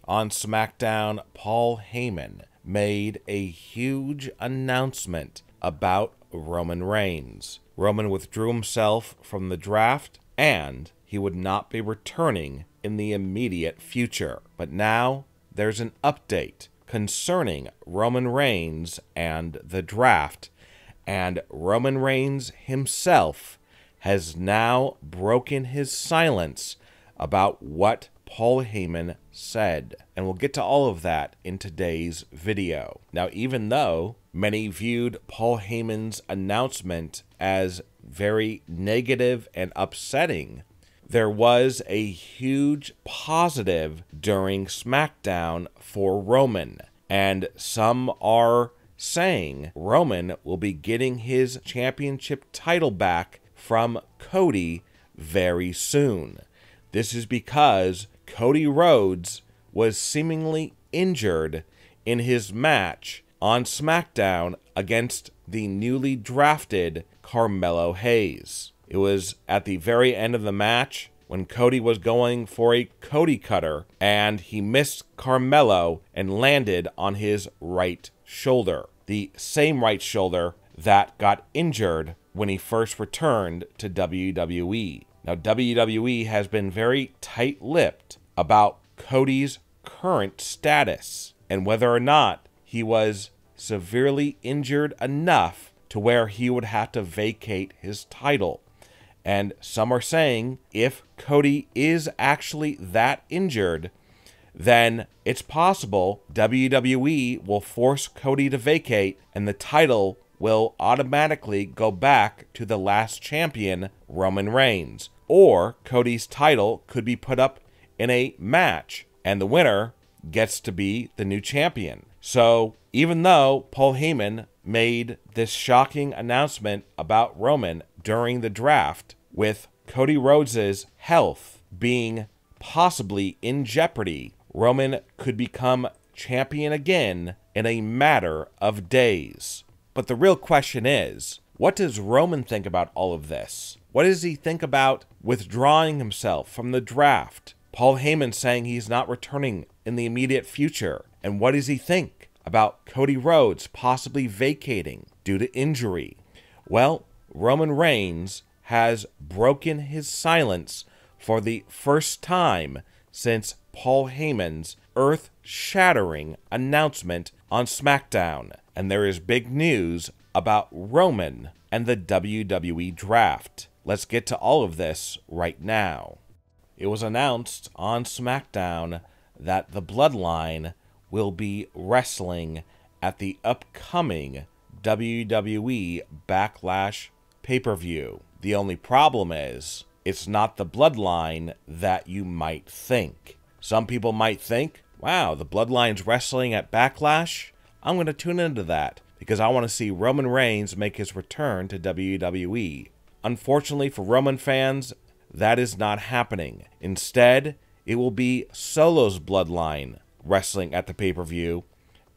On SmackDown, Paul Heyman made a huge announcement about Roman Reigns. Roman withdrew himself from the draft, and he would not be returning in the immediate future. But now there's an update concerning Roman Reigns and the draft, and Roman Reigns himself has now broken his silence about what Paul Heyman said. And we'll get to all of that in today's video. Now, even though many viewed Paul Heyman's announcement as very negative and upsetting, there was a huge positive during SmackDown for Roman. And some are saying Roman will be getting his championship title back from Cody very soon. This is because Cody Rhodes was seemingly injured in his match on SmackDown against the newly drafted Carmelo Hayes. It was at the very end of the match when Cody was going for a Cody cutter, and he missed Carmelo and landed on his right shoulder, the same right shoulder that got injured when he first returned to WWE. Now, WWE has been very tight-lipped about Cody's current status and whether or not he was severely injured enough to where he would have to vacate his title. And some are saying if Cody is actually that injured, then it's possible WWE will force Cody to vacate and the title will automatically go back to the last champion, Roman Reigns. Or Cody's title could be put up in a match and the winner gets to be the new champion. So even though Paul Heyman made this shocking announcement about Roman during the draft, with Cody Rhodes' health being possibly in jeopardy, Roman could become champion again in a matter of days. But the real question is, what does Roman think about all of this? What does he think about withdrawing himself from the draft? Paul Heyman saying he's not returning in the immediate future. And what does he think about Cody Rhodes possibly vacating due to injury? Well, Roman Reigns has broken his silence for the first time since Paul Heyman's earth-shattering announcement on SmackDown. And there is big news about Roman and the WWE Draft. Let's get to all of this right now. It was announced on SmackDown that the Bloodline will be wrestling at the upcoming WWE Backlash pay-per-view. The only problem is, it's not the Bloodline that you might think. Some people might think, wow, the Bloodline's wrestling at Backlash? I'm going to tune into that because I want to see Roman Reigns make his return to WWE. Unfortunately for Roman fans, that is not happening. Instead, it will be Solo's Bloodline wrestling at the pay-per-view,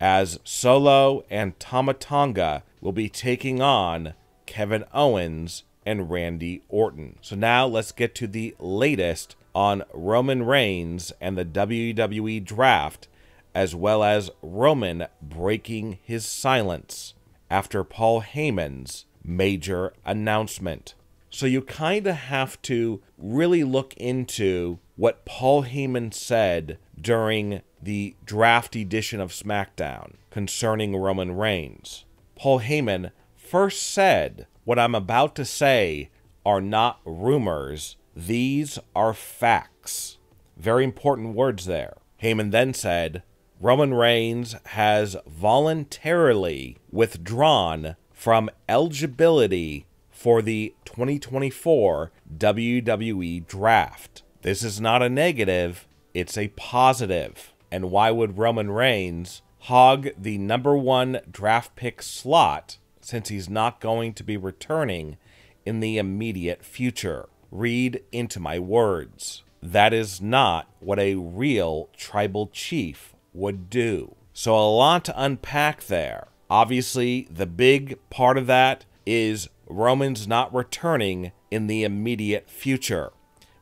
as Solo and Tama Tonga will be taking on Kevin Owens and Randy Orton. So now let's get to the latest on Roman Reigns and the WWE Draft, as well as Roman breaking his silence after Paul Heyman's major announcement. So you kind of have to really look into what Paul Heyman said during the draft edition of SmackDown concerning Roman Reigns. Paul Heyman first said, "What I'm about to say are not rumors. These are facts." Very important words there. Heyman then said, Roman Reigns has voluntarily withdrawn from eligibility for the 2024 WWE Draft. This is not a negative, it's a positive. And why would Roman Reigns hog the #1 draft pick slot since he's not going to be returning in the immediate future? Read into my words. That is not what a real tribal chief would do. So a lot to unpack there. Obviously, the big part of that is Roman's not returning in the immediate future.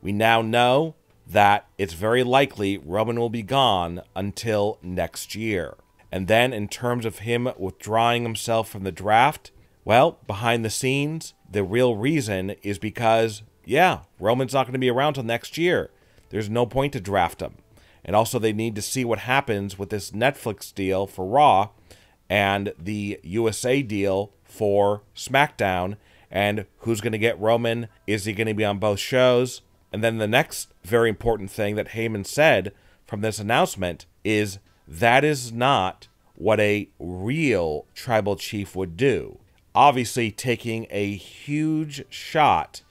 We now know that it's very likely Roman will be gone until next year. And then in terms of him withdrawing himself from the draft, well, behind the scenes, the real reason is because, yeah, Roman's not going to be around till next year. There's no point to draft him. And also they need to see what happens with this Netflix deal for Raw and the USA deal for SmackDown, and who's going to get Roman. Is he going to be on both shows? And then the next very important thing that Heyman said from this announcement is that is not what a real tribal chief would do. Obviously taking a huge shot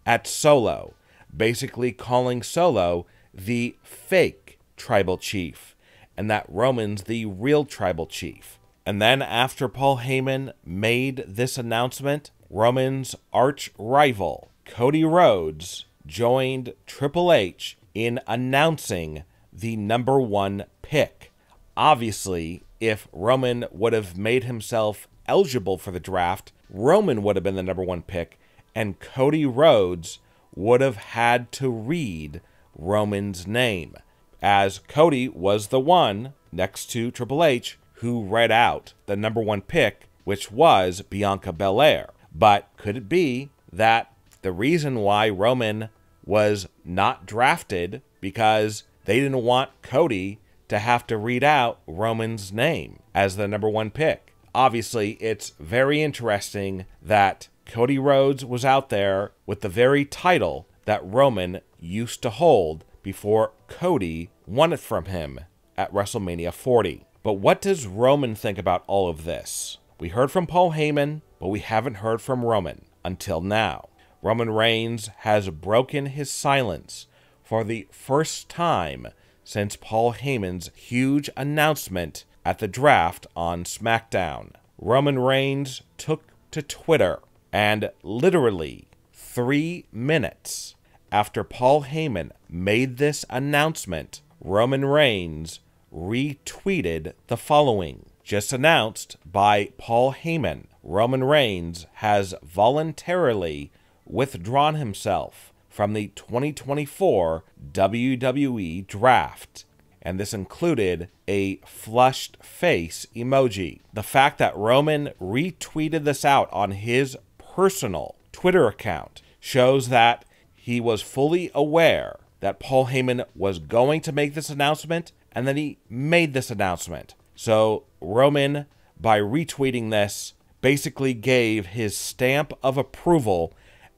at Solo, basically calling Solo the fake tribal chief, and that Roman's the real tribal chief. And then after Paul Heyman made this announcement, Roman's arch rival, Cody Rhodes, joined Triple H in announcing the number 1 pick. Obviously, if Roman would have made himself eligible for the draft, Roman would have been the number 1 pick, and Cody Rhodes would have had to read Roman's name, as Cody was the one, next to Triple H, who read out the number 1 pick, which was Bianca Belair. But could it be that the reason why Roman was not drafted because they didn't want Cody to have to read out Roman's name as the number 1 pick? Obviously, it's very interesting that Cody Rhodes was out there with the very title that Roman used to hold before Cody won it from him at WrestleMania 40. But what does Roman think about all of this? We heard from Paul Heyman, but we haven't heard from Roman until now. Roman Reigns has broken his silence for the first time since Paul Heyman's huge announcement at the draft on SmackDown. Roman Reigns took to Twitter, and literally 3 minutes after Paul Heyman made this announcement, Roman Reigns retweeted the following. Just announced by Paul Heyman, Roman Reigns has voluntarily withdrawn himself from the 2024 WWE Draft. And this included a flushed face emoji. The fact that Roman retweeted this out on his personal Twitter account shows that he was fully aware that Paul Heyman was going to make this announcement, and then he made this announcement. So Roman, by retweeting this, basically gave his stamp of approval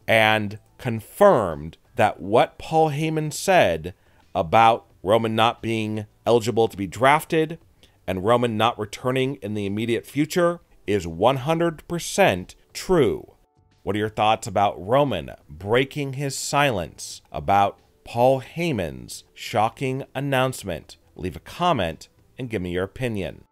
and confirmed that what Paul Heyman said about Roman not being eligible to be drafted and Roman not returning in the immediate future is 100% true. What are your thoughts about Roman breaking his silence about Paul Heyman's shocking announcement? Leave a comment and give me your opinion.